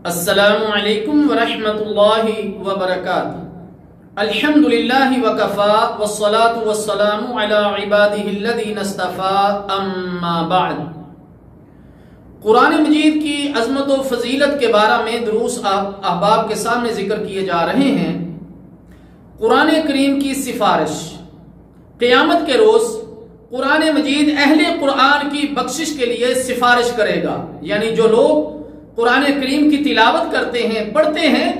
السلام علیکم ورحمۃ اللہ وبرکاتہ۔ الحمدللہ وکفا والصلاة والسلام علی عبادہ الذین اصطفیٰ، اما بعد۔ قرآن مجید کی عظمت و فضیلت کے بارے میں دروس احباب کے سامنے ذکر کیے جا رہے ہیں۔ قرآن کریم کی سفارش، قیامت کے روز قرآن مجید اہل قرآن کی بخشش کے لیے سفارش کرے گا، یعنی جو لوگ قرآن کریم کی تلاوت کرتے ہیں، پڑھتے ہیں،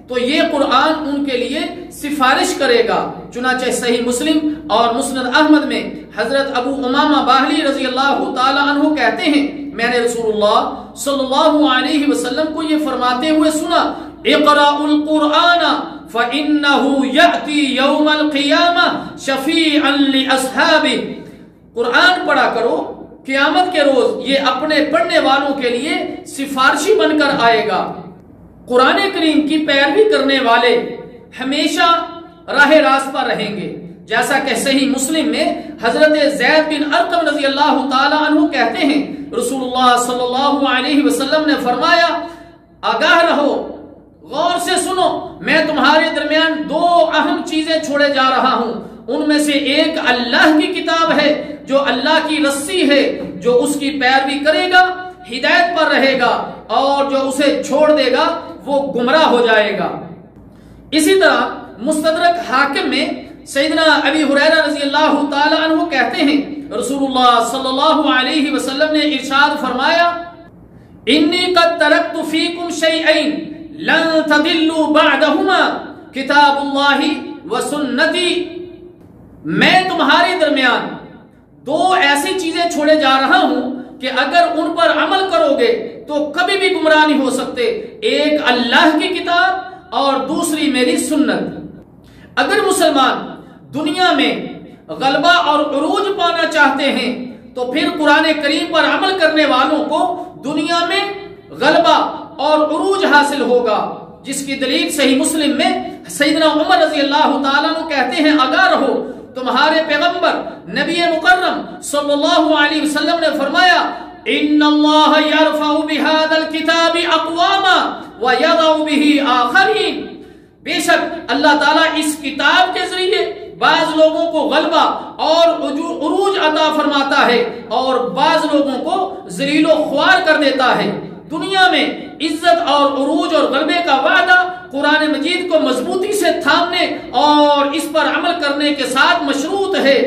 تو یہ قرآن ان کے لیے سفارش کرے گا۔ چنانچہ صحیح مسلم اور مسند احمد میں حضرت ابو امامہ باہلی رضی اللہ تعالی عنہ کہتے ہیں، میں نے رسول اللہ صلی اللہ علیہ وسلم کو یہ فرماتے ہوئے سنا، اقرأوا القرآن فإنه يأتي يوم القيامة شفيعا لأصحابه۔ قرآن پڑھا کرو، قیامت کے روز یہ اپنے پڑھنے والوں کے لیے سفارشی بن کر آئے گا۔ قرآن کریم کی پیروی کرنے والے ہمیشہ راہ راست پر رہیں گے، جیسا کہ صحیح مسلم میں حضرت زید بن ارقم رضی اللہ تعالی عنہ کہتے ہیں، رسول اللہ صلی اللہ علیہ وسلم نے فرمایا، آگاہ رہو، غور سے سنو، میں تمہارے درمیان دو اہم چیزیں چھوڑے جا رہا ہوں۔ ان میں سے ایک اللہ کی کتاب ہے، جو اللہ کی رسی ہے، جو اس کی پیروی کرے گا ہدایت پر رہے گا، اور جو اسے چھوڑ دے گا وہ گمراہ ہو جائے گا۔ اسی طرح مستدرک حاکم میں سیدنا ابی ہریرہ رضی اللہ تعالی عنہ کہتے ہیں، رسول اللہ صلی اللہ علیہ وسلم نے ارشاد فرمایا، انی قد ترکت فیکم شیئین لن تضلوا بعدہما کتاب اللہ و سنتی۔ میں تمہارے درمیان دو ایسی چیزیں چھوڑے جا رہا ہوں کہ اگر ان پر عمل کرو گے تو کبھی بھی گمراہ نہیں ہو سکتے، ایک اللہ کی کتاب اور دوسری میری سنت۔ اگر مسلمان دنیا میں غلبہ اور عروج پانا چاہتے ہیں تو پھر قرآن کریم پر عمل کرنے والوں کو دنیا میں غلبہ اور عروج حاصل ہوگا، جس کی دلیل صحیح مسلم میں سیدنا عمر رضی اللہ تعالیٰ عنہ کہتے ہیں، آگاہ رہو، تمہارے پیغمبر نبی مکرم صلی اللہ علیہ وسلم نے فرمایا، ان اللہ یرفع بہذا الکتاب اقواما ویضع بہ آخرین۔ بے شک اللہ تعالیٰ اس کتاب کے ذریعے بعض لوگوں کو غلبہ اور عروج عطا فرماتا ہے اور بعض لوگوں کو ذلیل و خوار کر دیتا ہے۔ دنیا میں عزت اور عروج اور غلبے کا وعدہ قرآن مجید کو مضبوطی سے تھامنے اور اس پر عمل کرنے کے ساتھ مشروط ہے۔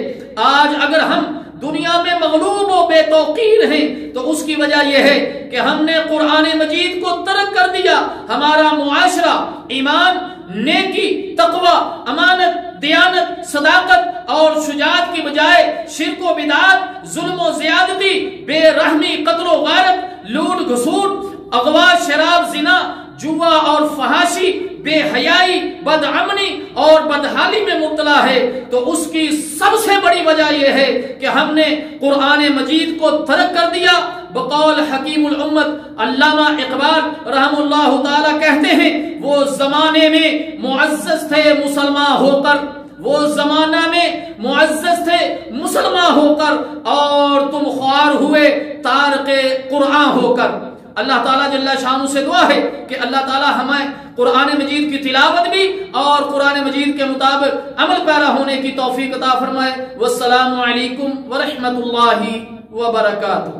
آج اگر ہم دنیا میں مغلوب و بے توقیر ہیں تو اس کی وجہ یہ ہے کہ ہم نے قرآن مجید کو ترک کر دیا۔ ہمارا معاشرہ ایمان، نیکی، تقوی، امانت، دیانت، صداقت اور شجاعت کی بجائے شرک و بدعت، ظلم و زیادتی، بے رحمی، قتل و غارت، لوٹ گھسوٹ، اغوا، شراب، زنا، جوا اور فحاشی، بے حیائی، بدعمنی اور بدحالی میں مبتلا ہے، تو اس کی سب سے بڑی وجہ یہ ہے کہ ہم نے قرآن مجید کو ترک کر دیا۔ بقول حکیم الامت علامہ اقبال رحم اللہ تعالی کہتے ہیں، وہ زمانے میں معزز تھے مسلمان ہو کر، وہ زمانہ میں معزز تھے مسلمان ہو کر، اور تم خوار ہوئے تارک قرآن ہو کر۔ اللہ تعالیٰ جل شانہ سے دعا ہے کہ اللہ تعالیٰ ہمیں قرآن مجید کی تلاوت بھی اور قرآن مجید کے مطابق عمل پیرا ہونے کی توفیق عطا فرمائے۔ والسلام علیکم ورحمۃ اللہ وبرکاتہ۔